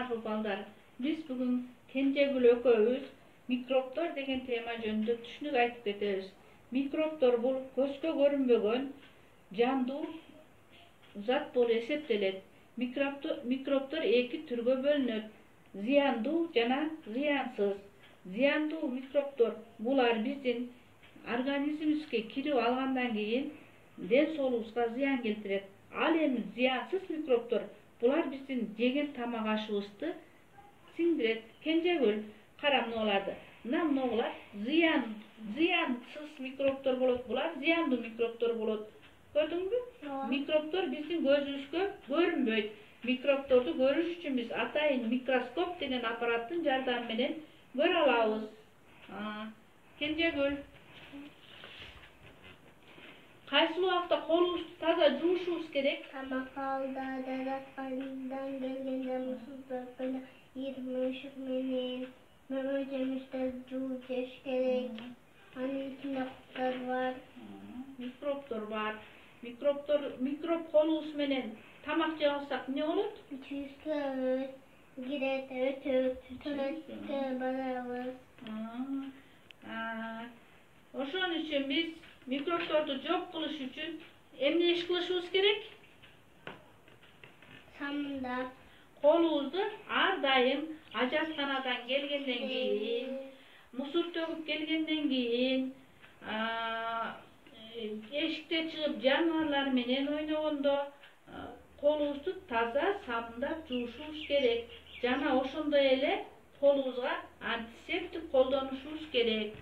Merhaba balдар. Biz bugün Kencegül ököbüz mikroplar degen tema jönündө түшүнүк айтып кетебиz. Mikroplar бул көзгө көрүнбөгөн жандуу zat болуп эсептелет. Mikroplar эки түргө бөлүнөт. Зыяндуу жана зыянсыз. Зыяндуу mikroplar булар биздин организмибизге кирип алгандан кийин ден соолугубузга зыян келтирет. Ал эми зыянсыз mikroplar булар биздин жеген тамак ашыбызды сиңдирет. Кенжегүл кара мыналарды. Мыналар зыянсыз mikroplar болот. Булар зыяндуу mikroplar болот. Көрдүңбү? Mikroplar биздин көзүбүзгө көрүнбөйт. Mikropторду көрүш үчүн биз атайын микроскоп деген аппараттын жардамы менен көрө алабыз. Кенжегүл кайсы убакта колубузду таза жуушубуз керек? Тамак алдараткандан келгенде мусуздарды 20 ышык менен мөмөжөбүздө жууп жеш керек. Анын ичинде куттар бар. Микроп колубуз менен тамак жеп алсак эмне болот? Ичибизге кирет, өтөт, туалетке барабыз. Ошон үчүн биз микропторду жок кылыш үчүн эмне иш кылышыбыз керек? Самындап Колубузду ар дайым ажатканадан келгенден кийин, мусор төгүп келгенден кийин, эшикте чыгып жаныбарлар менен ойногондо колубузду таза сабындап жуушубуз керек. Жана ошондой эле колубузга антисептик колдонушубуз керек.